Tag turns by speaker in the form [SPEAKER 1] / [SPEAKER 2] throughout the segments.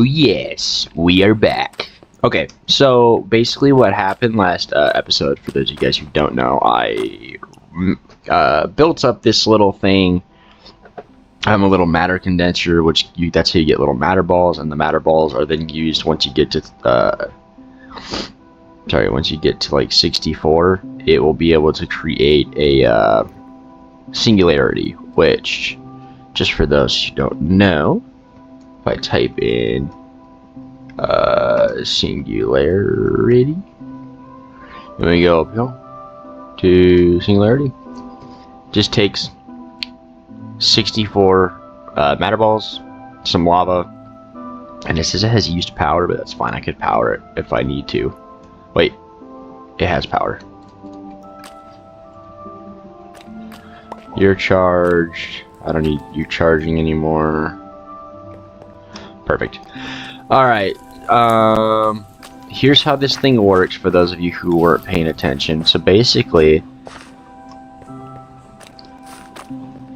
[SPEAKER 1] yes, we are back. Okay, so basically what happened last episode, for those of you guys who don't know, I built up this little thing. I'm a little matter condenser, that's how you get little matter balls, and the matter balls are then used once you get to once you get to like 64, it will be able to create a singularity, which, just for those who don't know, if I type in singularity, and we go up to singularity, just takes 64 matter balls, some lava, and it says it has used power, but that's fine. I could power it if I need to. Wait, it has power. You're charged. I don't need you charging anymore. Perfect. Alright, here's how this thing works for those of you who weren't paying attention. So basically,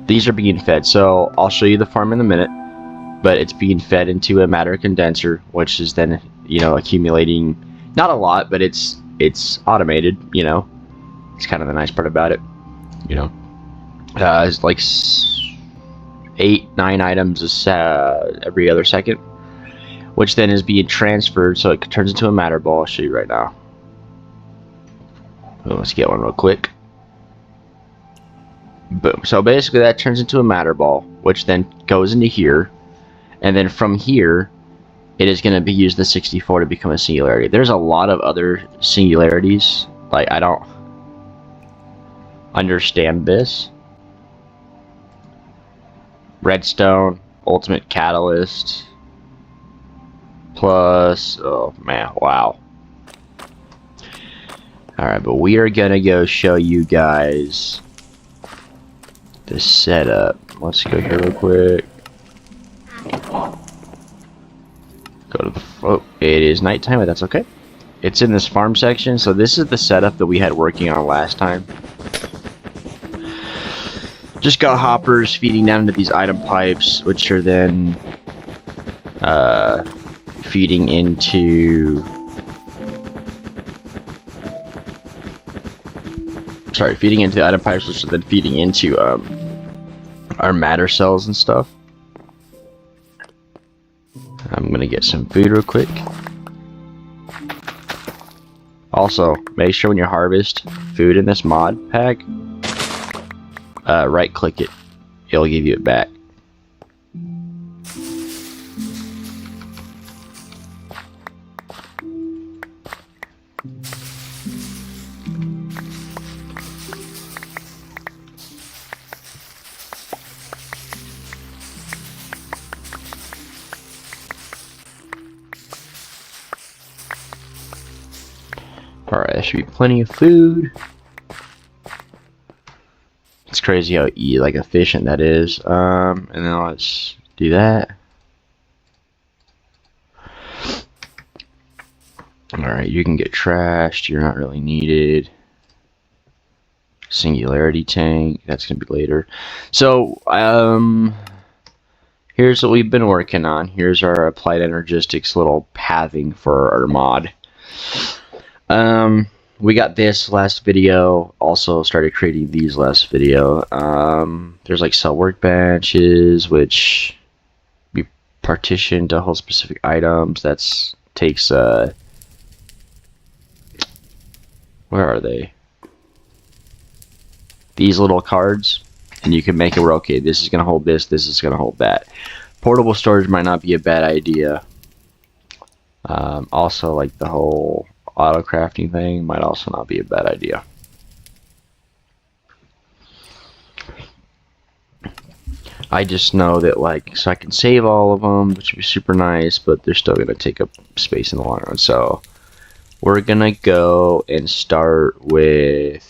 [SPEAKER 1] these are being fed. So I'll show you the farm in a minute, but it's being fed into a matter condenser, which is then, you know, accumulating, not a lot, but it's automated, you know. It's kind of the nice part about it, you know. It's like 8-9 items every other second, which then is being transferred, so it turns into a matter ball. I'll show you right now. Oh, let's get one real quick. Boom. So basically that turns into a matter ball, which then goes into here, and then from here it is going to be used the 64 to become a singularity. There's a lot of other singularities, like I don't understand this. Redstone, ultimate catalyst, plus, oh man, wow. Alright, but we are gonna go show you guys the setup. Let's go here real quick. Go to the, oh, it is nighttime, but that's okay. It's in this farm section, so this is the setup that we had working on last time. Just got hoppers feeding down into these item pipes, which are then feeding into, feeding into the item pipes, which are then feeding into our matter cells and stuff. I'm gonna get some food real quick. Also, make sure when you harvest food in this mod pack, right click it, it'll give you it back. Alright, there should be plenty of food. It's crazy how like efficient that is. And then let's do that. Alright, you can get trashed. You're not really needed. Singularity tank. That's gonna be later. So, here's what we've been working on. Here's our applied energistics little pathing for our mod. We got this last video, also started creating these last video. There's like cell workbenches, which be partitioned to hold specific items. That's takes, where are they? These little cards, and you can make it where, okay, this is going to hold this, this is going to hold that. Portable storage might not be a bad idea. Also, like the whole auto crafting thing might also not be a bad idea. I just know that, like, so I can save all of them, which would be super nice, but they're still going to take up space in the long run. So we're going to go and start with,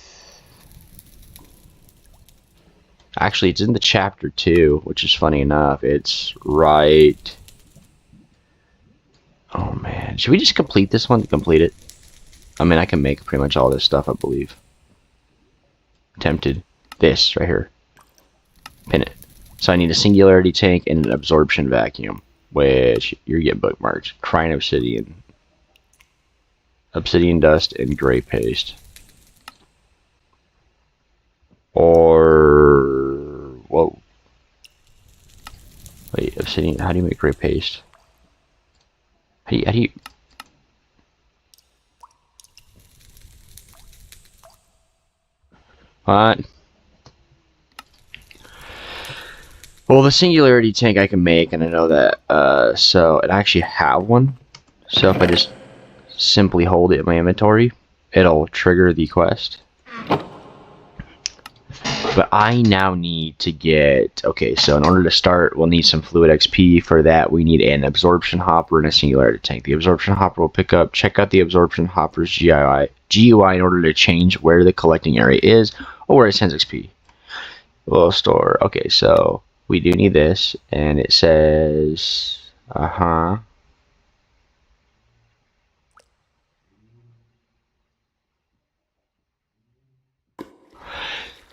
[SPEAKER 1] actually it's in the chapter 2, which is funny enough. It's right, oh man, should we just complete this one to complete it? I mean, I can make pretty much all this stuff, I believe. Tempted. This, right here. Pin it. So I need a singularity tank and an absorption vacuum. which you're getting bookmarked. Crying obsidian. Obsidian dust and gray paste. Or... Whoa. Wait, obsidian, how do you make gray paste? How do you... What? Well, the singularity tank I can make, and I know that, so, and I actually have one. So if I just simply hold it in my inventory, it'll trigger the quest. But I now need to get, okay, so in order to start, we'll need some fluid XP. For that, we need an absorption hopper and a singularity tank. The absorption hopper will check out the absorption hopper's GUI in order to change where the collecting area is or where it sends XP. We'll store, okay, so we do need this, and it says,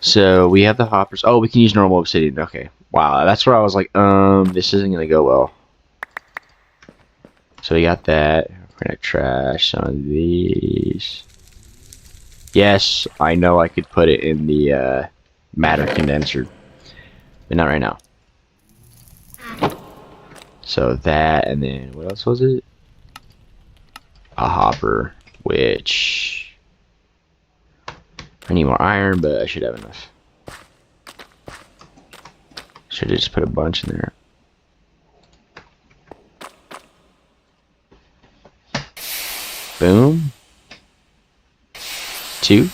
[SPEAKER 1] So we have the hoppers. Oh, we can use normal obsidian. Okay. Wow, that's where I was like, this isn't gonna go well. So we got that. We're gonna trash some of these. Yes, I know I could put it in the matter condenser, but not right now. So that, and then what else was it? A hopper, which I need more iron, but I should have enough. Should have just put a bunch in there. Boom. 2,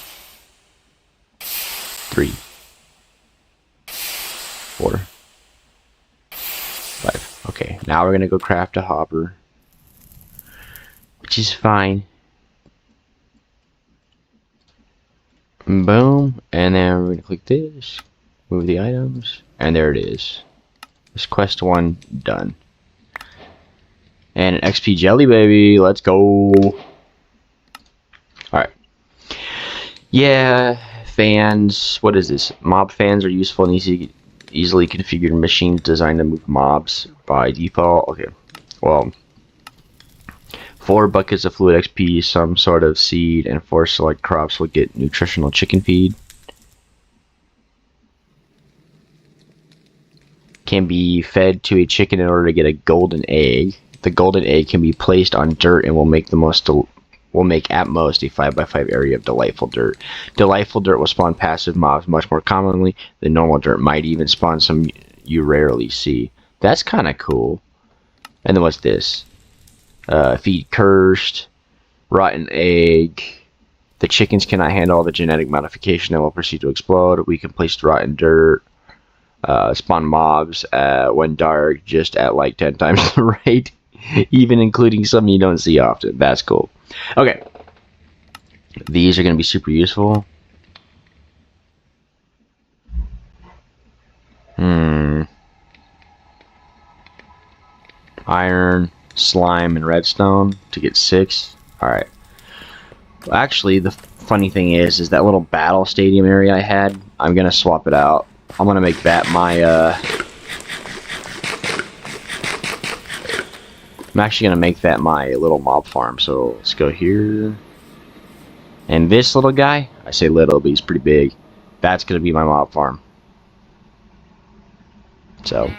[SPEAKER 1] 3, 4, 5. Okay, now we're gonna go craft a hopper, which is fine. Boom, and then we're gonna click this, move the items, and there it is. This quest 1 done. And an XP jelly, baby. Let's go. Alright. Yeah, fans. What is this? Mob fans are useful and easily configured machines designed to move mobs by default. Okay. Well, 4 buckets of fluid XP, some sort of seed, and 4 select crops will get nutritional chicken feed. Can be fed to a chicken in order to get a golden egg. The golden egg can be placed on dirt and will make at most a 5x5 area of delightful dirt. Delightful dirt will spawn passive mobs much more commonly than normal dirt. Might even spawn some you rarely see. That's kind of cool. And then what's this? Feed cursed, rotten egg. The chickens cannot handle the genetic modification and will proceed to explode. We can place rotten dirt. Spawn mobs when dark, just at like 10 times the rate, even including some you don't see often. That's cool. Okay, these are going to be super useful. Iron, slime, and redstone to get 6. Alright. Well, actually, the funny thing is that little battle stadium area I had, I'm going to swap it out. I'm going to make that my, I'm actually going to make that my little mob farm. So let's go here. And this little guy, I say little, but he's pretty big. That's going to be my mob farm. So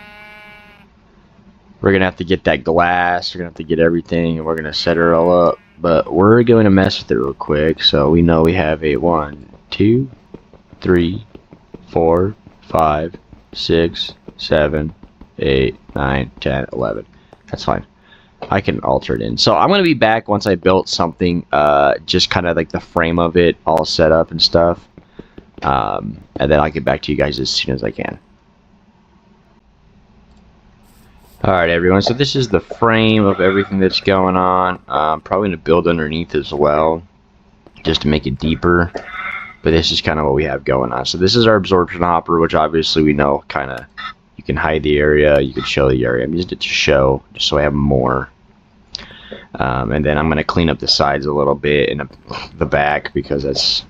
[SPEAKER 1] we're going to have to get that glass. We're going to have to get everything. And we're going to set it all up. But we're going to mess with it real quick. So we know we have a 1, 2, 3, 4, 5, 6, 7, 8, 9, 10, 11. That's fine. I can alter it in. So I'm going to be back once I built something, just kind of like the frame of it all set up and stuff. And then I'll get back to you guys as soon as I can. Alright everyone, so this is the frame of everything that's going on. I'm probably going to build underneath as well, just to make it deeper. But this is kind of what we have going on. So this is our absorption hopper, which obviously we know kind of, you can hide the area, you can show the area. I'm using it to show, just so I have more. And then I'm going to clean up the sides a little bit and the back, because that's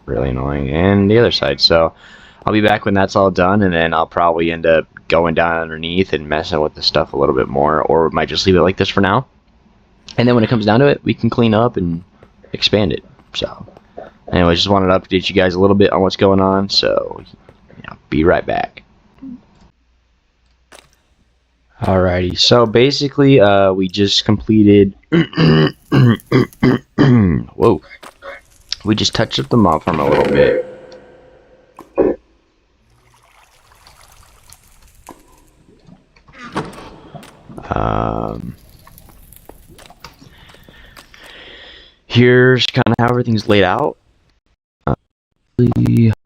[SPEAKER 1] really annoying. And the other side. So I'll be back when that's all done, and then I'll probably end up going down underneath and messing with the stuff a little bit more, or might just leave it like this for now. And then when it comes down to it, we can clean up and expand it. So, anyway, just wanted to update you guys a little bit on what's going on. So, yeah, be right back. Alrighty, so basically, we just completed. Whoa. We just touched up the mob farm a little bit. Here's kind of how everything's laid out. So I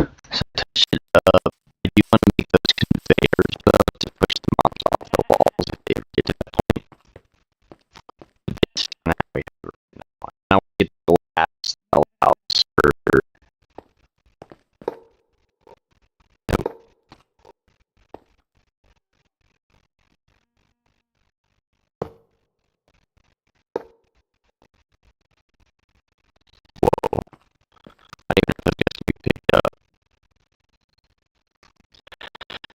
[SPEAKER 1] touched it up. I do want to make those conveyors though to push the mobs off the walls if they ever get to that point. This is kind of how we have it right now. Now we get the last house for. Whoa. I didn't know it was going to be picked up.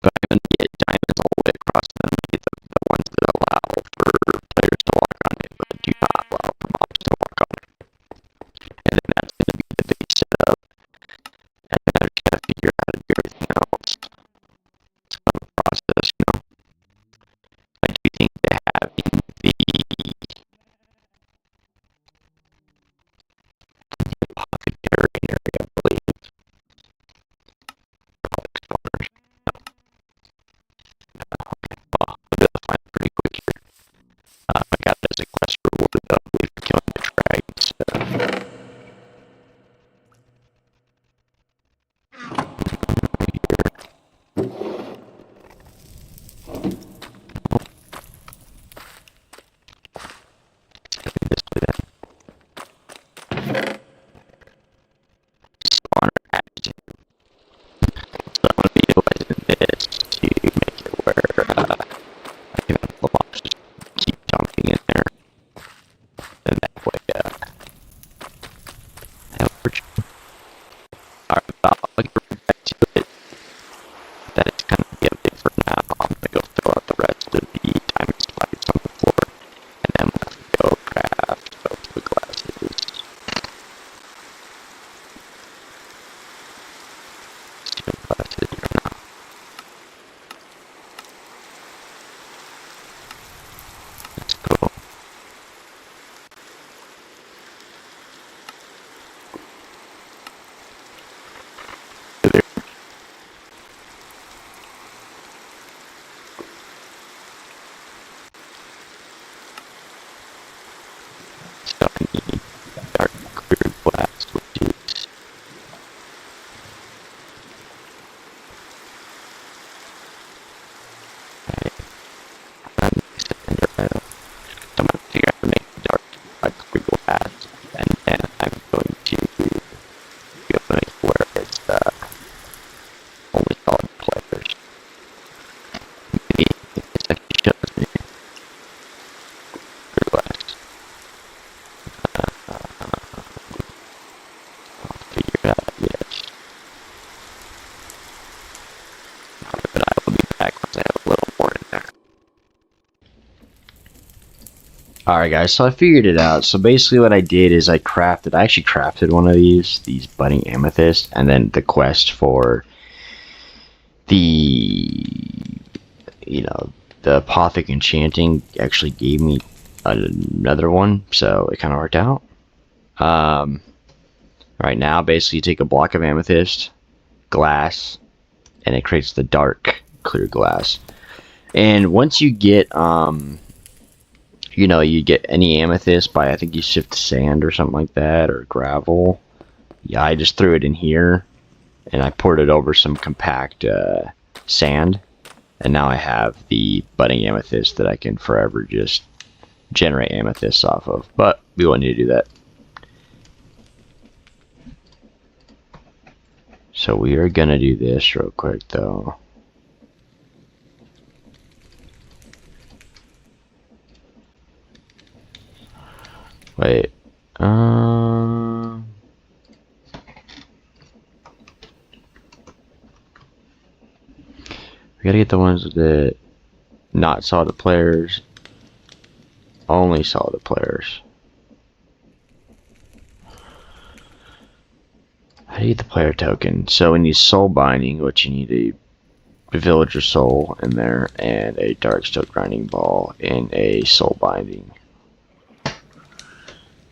[SPEAKER 1] But I'm going to get diamonds all the way across them to get the ones that allow for players to walk on it, but do not allow for mobs to walk on it. And then that's going to be the base setup. And then I just got to figure out how to do everything else. It's kind of a process, you know. I do think that having the apothecary area, I believe, explorers. Okay, well, I'll be able to find it pretty quick here. I got it as a quest reward, though, I believe, for killing the dragons. This way then. Spawner adjective. So I'm going to be utilizing this to make it where I can have the mobs just keep jumping in there. And that way, alright, I'll get back to it. That is kind of the update for now. I'm going to go fill out the rest of the diamond spikes on the floor. And then we'll have to go craft both the glasses. Steel glasses or not. Let's go. There. So I need dark clear glass, which is I'm going to figure out how to make dark clear glass, and then I'm going to go make where it's only solid players. Maybe this actually shows me clear glass. I'll figure it out, yes. But I will be back once I have a little more in there. Alright guys, so I figured it out. So basically what I did is I actually crafted one of these budding amethyst, and then the quest for the, the apothic enchanting actually gave me another one, so it kind of worked out. Right now, basically you take a block of amethyst, glass, and it creates the dark clear glass. And once you get you get any amethyst by, I think you shift sand or something like that, or gravel. Yeah, I just threw it in here and I poured it over some compact sand, and now I have the budding amethyst that I can forever just generate amethysts off of, but we won't need to do that. So we are gonna do this real quick though. Wait, we gotta hate the ones that not solid players, only solid players. I need the player token. So we need soul binding, which you need a villager soul in there, and a darkstone grinding ball in a soul binding.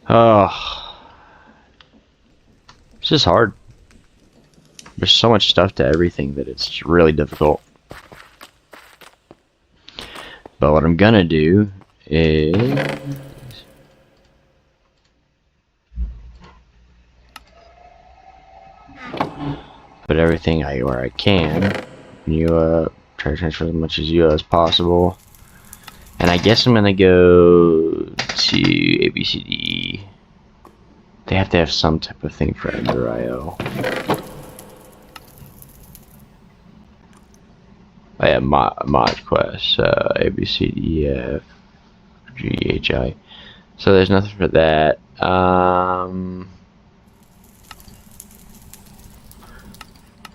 [SPEAKER 1] Oh, it's just hard. There's so much stuff to everything that it's really difficult. But what I'm gonna do is put everything where I can. You try to transfer as much as you as possible. And I guess I'm gonna go to ABCD. They have to have some type of thing for Ender IO. I have mod quest, ABCDEF GHI. So there's nothing for that.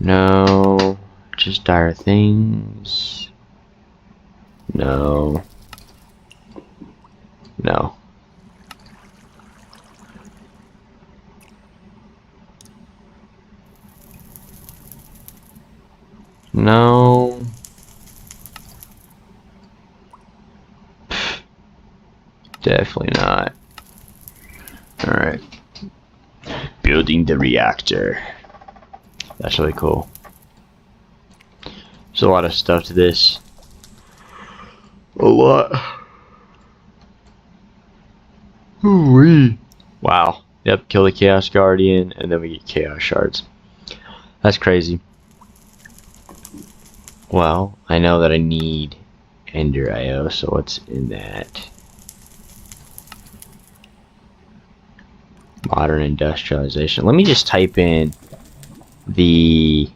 [SPEAKER 1] No, just dire things. No. No. No. Definitely not. Alright. Building the reactor. That's really cool. There's a lot of stuff to this. A lot. Ooh-wee. Wow. Yep, kill the Chaos Guardian, and then we get Chaos Shards. That's crazy. Well, I know that I need Ender IO, so what's in that? Modern industrialization. Let me just type in the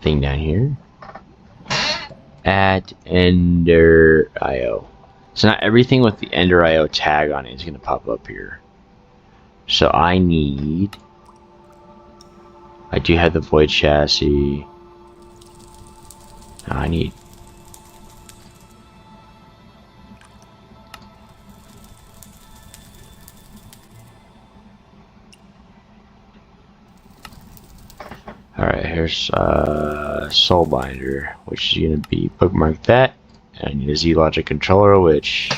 [SPEAKER 1] thing down here. At Ender IO. So not everything with the Ender IO tag on it is going to pop up here. So I do have the Void Chassis. I need. Alright, here's Soul Binder, which is going to be bookmark that. And I need a Z-Logic controller, which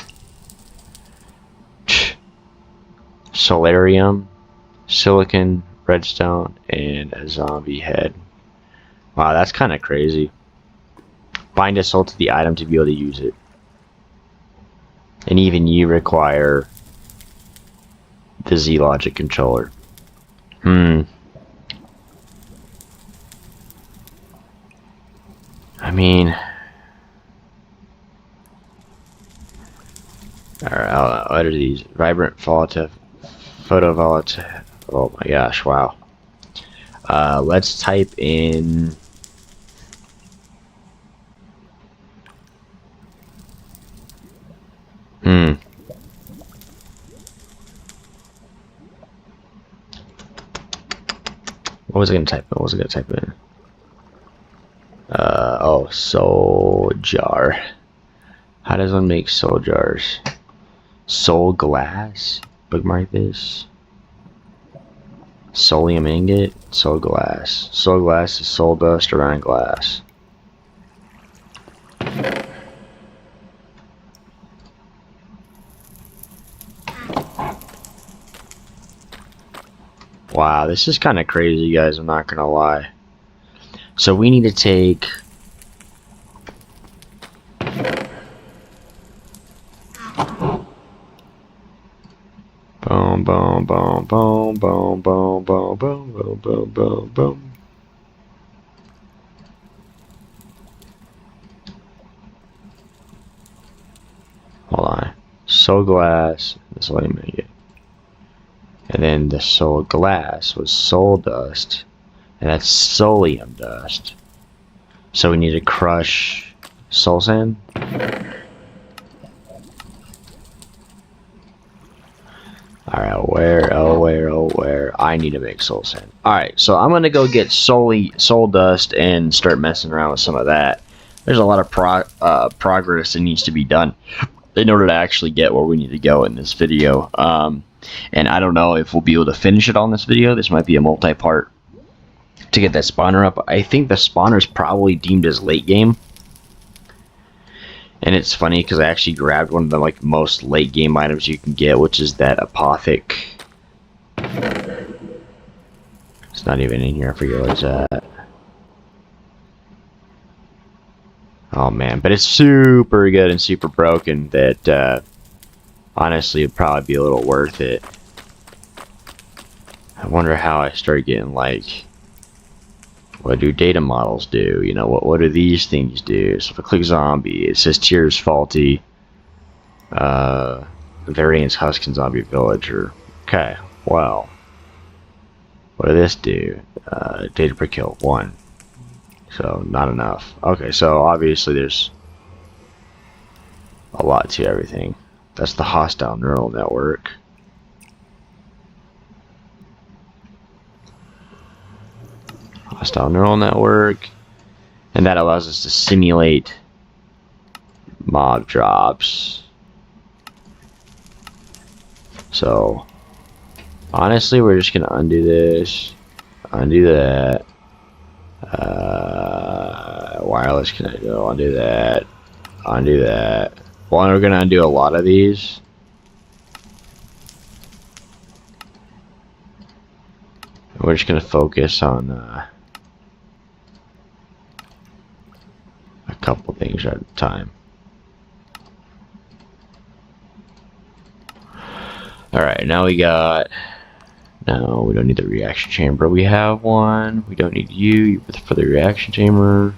[SPEAKER 1] Solarium, Silicon, Redstone, and a zombie head. Wow, that's kind of crazy. Bind a soul to the item to be able to use it. And even you require the Z-Logic controller. I mean, alright, what are these? Vibrant photovoltaic. Oh my gosh, wow. Let's type in. What was I gonna type in? Oh, soul jar. How does one make soul jars? Soul glass. Bookmark this. Soulium ingot. Soul glass. Soul glass is soul dust around glass. Wow, this is kind of crazy, guys. I'm not gonna lie. So we need to take. Boom, boom, boom, boom, boom, boom, boom, boom, boom, boom, boom, boom. Hold on. Soul glass. This will make it. And then the soul glass was soul dust. And that's soulium dust. So we need to crush soul sand. Alright, where? I need to make soul sand. Alright, so I'm gonna go get soul dust and start messing around with some of that. There's a lot of progress that needs to be done in order to actually get where we need to go in this video. And I don't know if we'll be able to finish it on this video. This might be a multi-part to get that spawner up. I think the spawner is probably deemed as late game. And it's funny because I actually grabbed one of the most late game items you can get, which is that apothec. It's not even in here. I forget what it's at. Oh man, but it's super good and super broken that honestly it'd probably be a little worth it. I wonder how I start getting what do data models do? You know, what do these things do? So if I click zombie, it says tier is faulty. Variance husk and zombie villager. Okay, well. What does this do? Data per kill, 1. So, not enough. Okay, so obviously there's a lot to everything. That's the hostile neural network. Hostile neural network. And that allows us to simulate mob drops. So, honestly, we're just gonna undo this, undo that. Wireless connect, undo that, undo that. Well, we're gonna undo a lot of these. We're just gonna focus on a couple things at a time. Alright, now we got... No, we don't need the reaction chamber. We have one. We don't need you for the reaction chamber.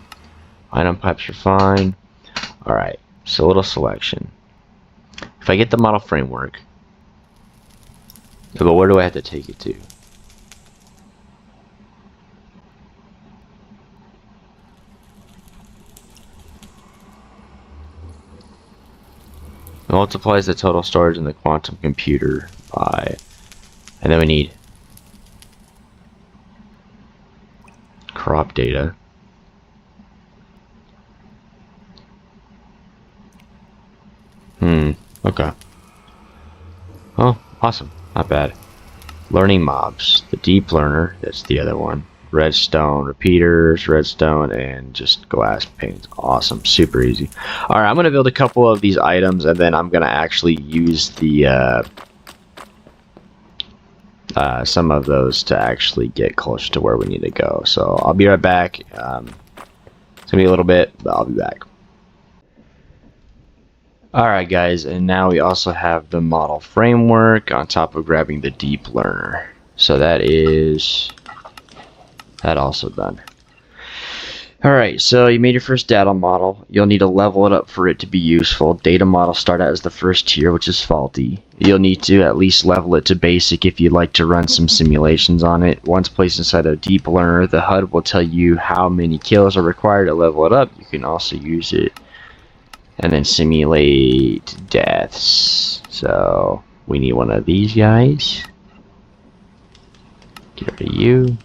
[SPEAKER 1] Item pipes are fine. Alright, so a little selection. If I get the model framework, but where do I have to take it to? It multiplies the total storage in the quantum computer by... And then we need crop data. Okay. Oh, awesome. Not bad. Learning mobs. The deep learner, that's the other one. Redstone repeaters, redstone, and just glass panes. Awesome. Super easy. Alright, I'm going to build a couple of these items, and then I'm going to actually use the... some of those to actually get closer to where we need to go. So I'll be right back. It's gonna be a little bit, but I'll be back. Alright guys, and now we also have the model framework on top of grabbing the deep learner. So that also done. Alright, so you made your first data model. You'll need to level it up for it to be useful. Data models start out as the first tier, which is faulty. You'll need to at least level it to basic if you'd like to run some simulations on it. Once placed inside a deep learner, the HUD will tell you how many kills are required to level it up. You can also use it and then simulate deaths. So we need one of these guys. Get rid of you.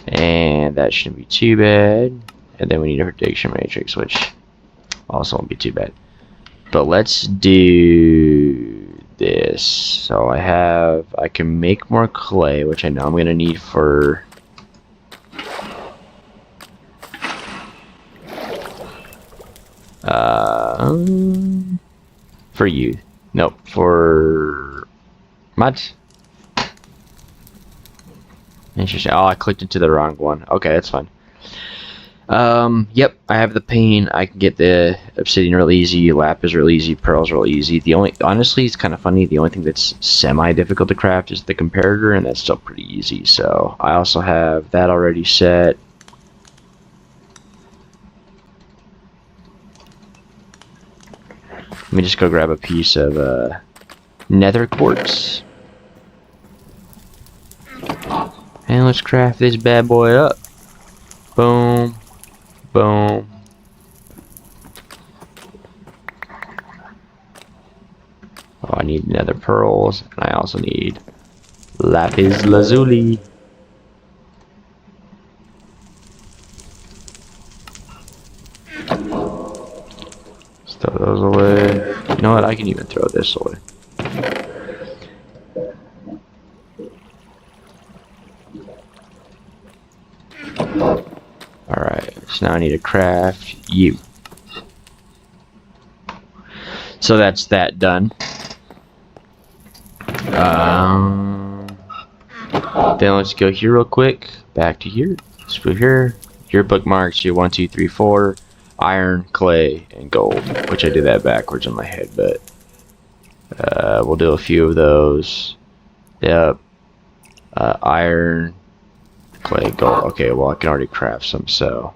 [SPEAKER 1] And that shouldn't be too bad. And then we need a prediction matrix, which also won't be too bad. But let's do this. So I can make more clay, which I know I'm gonna need for you. Nope, for what? Interesting. Oh, I clicked into the wrong one. Okay, that's fine. Yep, I have the pane. I can get the obsidian real easy, lapis real easy, pearls real easy. Honestly, it's kind of funny. The only thing that's semi-difficult to craft is the comparator, and that's still pretty easy. So I also have that already set. Let me just go grab a piece of nether quartz. And let's craft this bad boy up. Boom. Boom. Oh, I need nether pearls, and I also need lapis lazuli. Let's throw those away. You know what? I can even throw this away. Alright, so now I need to craft you. So that's that done. Then let's go here real quick. Back to here. Let's go here. Your bookmarks, your 1, 2, 3, 4. Iron, clay, and gold. Which I did that backwards in my head, but we'll do a few of those. Yep. Iron, clay, gold. Okay, well I can already craft some, so.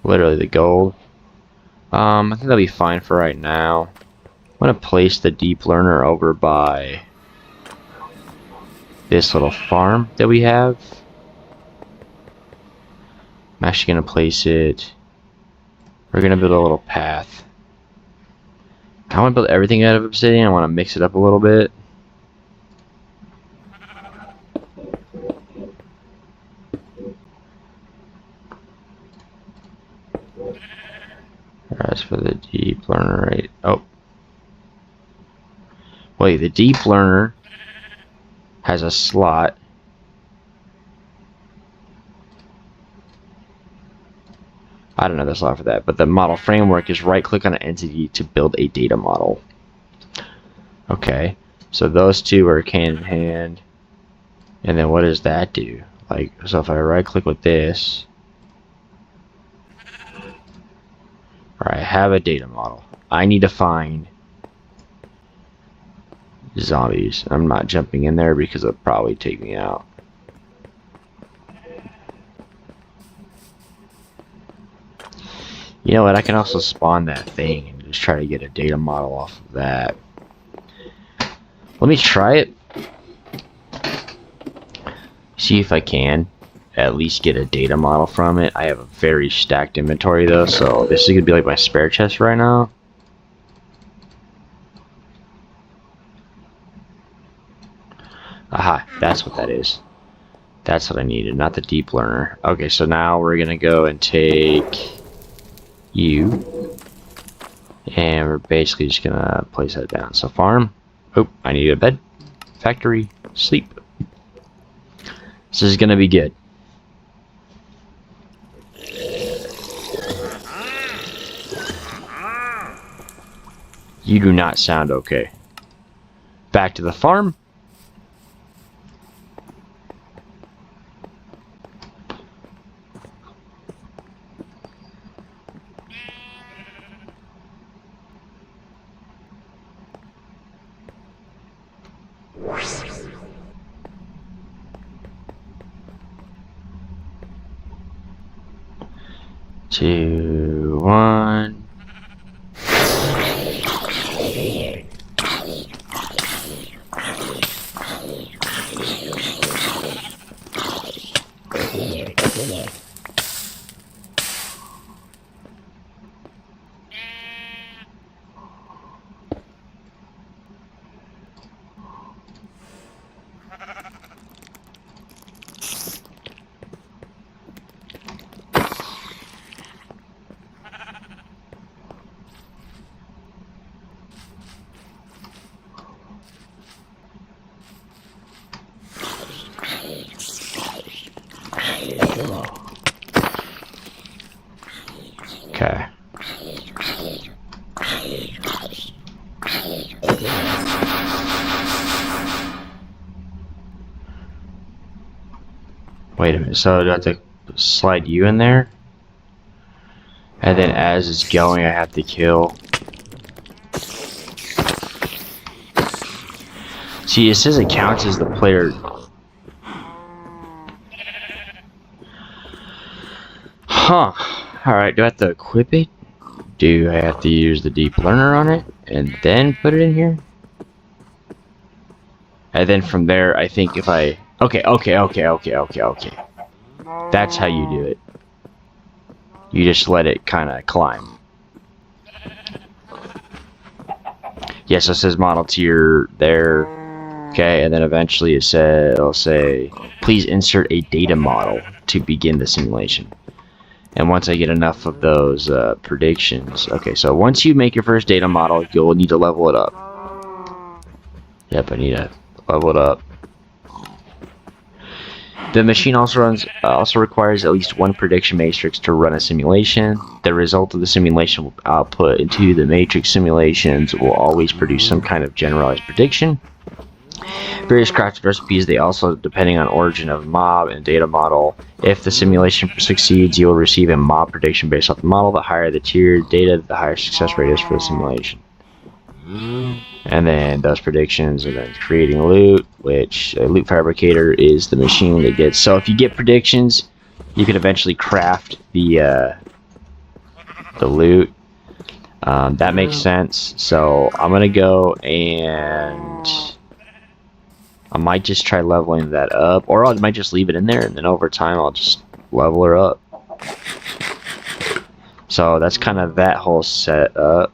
[SPEAKER 1] Literally the gold. I think that'll be fine for right now. I'm gonna place the deep learner over by this little farm that we have. I'm actually gonna place it. We're gonna build a little path. I want to build everything out of obsidian. I want to mix it up a little bit. As for the deep learner, right? Oh, wait. The deep learner has a slot. I don't know the slot for that, but the model framework is right-click on an entity to build a data model. Okay, so those two are hand in hand. And then what does that do? Like, so if I right-click with this, alright, I have a data model. I need to find zombies. I'm not jumping in there because it'll probably take me out. You know what? I can also spawn that thing and just try to get a data model off of that. Let me try it. See if I can at least get a data model from it. I have a very stacked inventory though, so this is gonna be like my spare chest right now. Aha, that's what that is. That's what I needed, not the deep learner. Okay, so now we're gonna go and take you, and we're basically just gonna place that down. So farm. Oh, I need a bed. Factory. Sleep. This is gonna be good. You do not sound okay. Back to the farm. Two, one. Okay. Wait a minute, so do I have to slide you in there? And then as it's going, I have to kill. See, it says it counts as the player. Huh. Alright, do I have to equip it? Do I have to use the deep learner on it? And then put it in here? And then from there, I think if I... Okay. That's how you do it. You just let it kind of climb. Yes, it says model tier there. Okay, and then eventually it'll say, please insert a data model to begin the simulation. And once I get enough of those predictions, okay, so once you make your first data model, you'll need to level it up. Yep, I need to level it up. The machine also requires at least one prediction matrix to run a simulation. The result of the simulation output into the matrix simulations will always produce some kind of generalized prediction. Various crafted recipes, they also, depending on origin of mob and data model, if the simulation succeeds, you will receive a mob prediction based off the model. The higher the tier data, the higher success rate is for the simulation. And then those predictions, and then creating loot, which a loot fabricator is the machine that gets. So if you get predictions, you can eventually craft the loot. That makes sense. So I'm gonna go and I might just try leveling that up, or I might just leave it in there, and then over time I'll just level her up. So that's kind of that whole setup.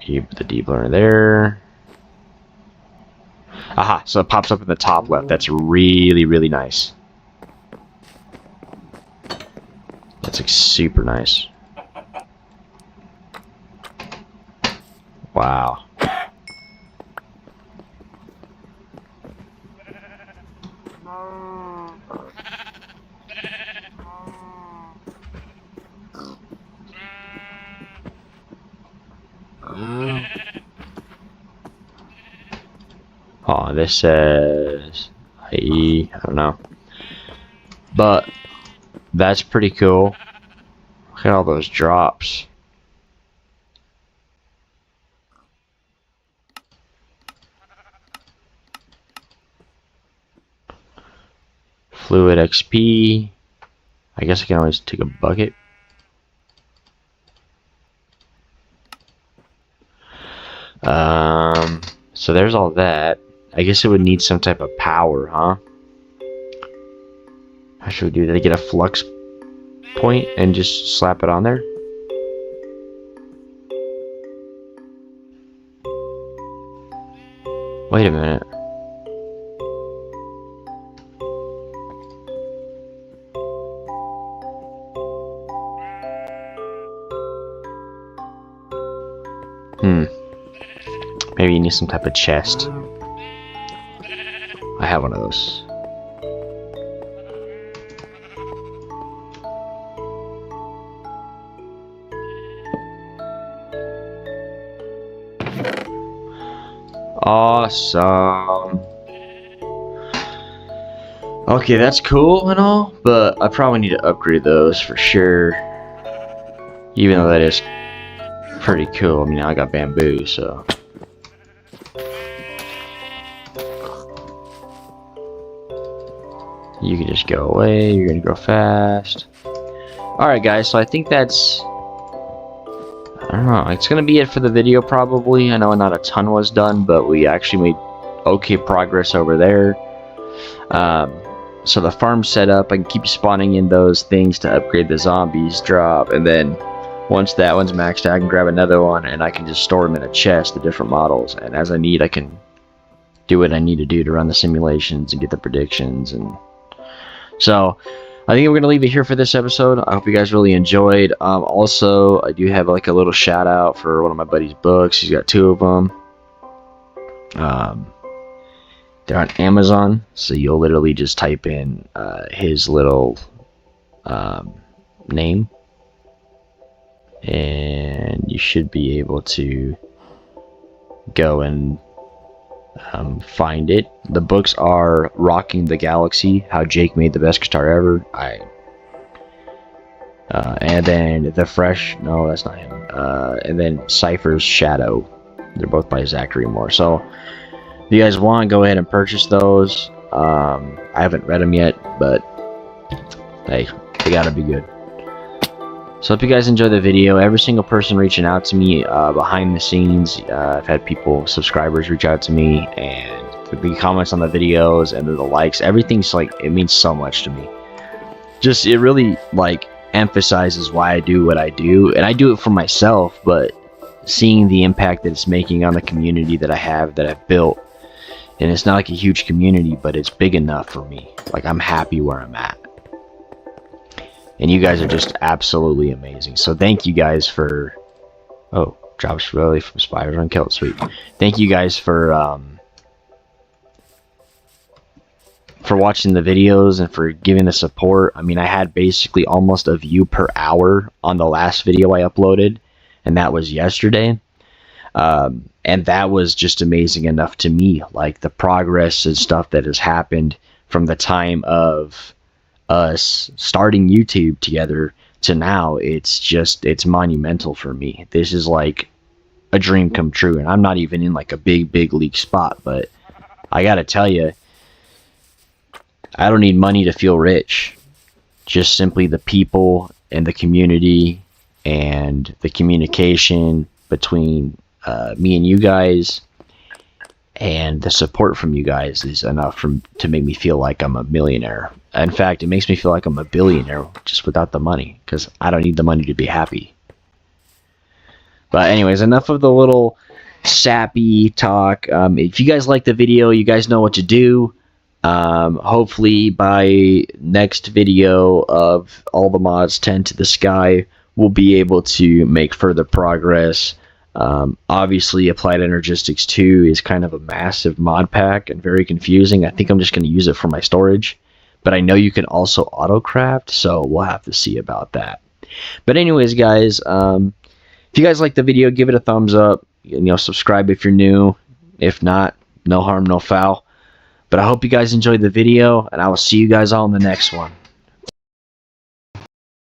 [SPEAKER 1] Keep the deep learner there. Aha, so it pops up in the top left. That's really, really nice. That's like super nice. Wow. Oh, this says I don't know, but that's pretty cool. Look at all those drops. Fluid XP. I guess I can always take a bucket. So there's all that. I guess it would need some type of power, huh? How should we do that? Get a flux point and just slap it on there? Wait a minute. Maybe you need some type of chest. I have one of those. Awesome. Okay, that's cool and all, but I probably need to upgrade those for sure. Even though that is pretty cool. I mean, I got bamboo, so. You can just go away, you're gonna go fast. Alright guys, so I think that's, I don't know, it's gonna be it for the video probably. I know not a ton was done, but we actually made okay progress over there. So the farm set up, I can keep spawning in those things to upgrade the zombies drop, and then once that one's maxed out, I can grab another one and I can just store them in a chest, the different models, and as I need, I can do what I need to do to run the simulations and get the predictions. And so I think we're gonna leave it here for this episode. I hope you guys really enjoyed. Also, I do have like a little shout out for one of my buddy's books. He's got 2 of them. They're on Amazon, so you'll literally just type in his little name, and you should be able to go and find it. The books are Rocking the Galaxy, How Jake Made the Best Guitar Ever. And then The Fresh, no, that's not him. And then Cypher's Shadow. They're both by Zachary Moore. So if you guys want, go ahead and purchase those. I haven't read them yet, but hey, they gotta be good. So if you guys enjoyed the video, every single person reaching out to me behind the scenes, I've had subscribers reach out to me, and the comments on the videos and the likes, everything's like, it means so much to me. just it really like emphasizes why I do what I do, and I do it for myself, but seeing the impact that it's making on the community that I have, that I've built, and it's not like a huge community, but it's big enough for me. Like, I'm happy where I'm at. And you guys are just absolutely amazing. So thank you guys for... Oh, drops really from spiders on Kilt. Sweet. Thank you guys for watching the videos and for giving the support. I mean, I had basically almost a view per hour on the last video I uploaded, and that was yesterday. And that was just amazing enough to me. Like, the progress and stuff that has happened from the time of us starting YouTube together to now, it's monumental for me. This is like a dream come true, and I'm not even in like a big league spot, but I gotta tell you, I don't need money to feel rich. Just simply the people and the community and the communication between me and you guys, and the support from you guys is enough to make me feel like I'm a millionaire. In fact, it makes me feel like I'm a billionaire just without the money, because I don't need the money to be happy. But anyways, enough of the little sappy talk. If you guys like the video, you guys know what to do. Hopefully by next video of all the mods 10 to the sky, we'll be able to make further progress. Obviously, Applied Energistics 2 is kind of a massive mod pack and very confusing. I think I'm just going to use it for my storage, but I know you can also autocraft, so we'll have to see about that. But anyways, guys, if you guys like the video, give it a thumbs up. You know, subscribe if you're new. If not, no harm, no foul. But I hope you guys enjoyed the video, and I will see you guys all in the next one.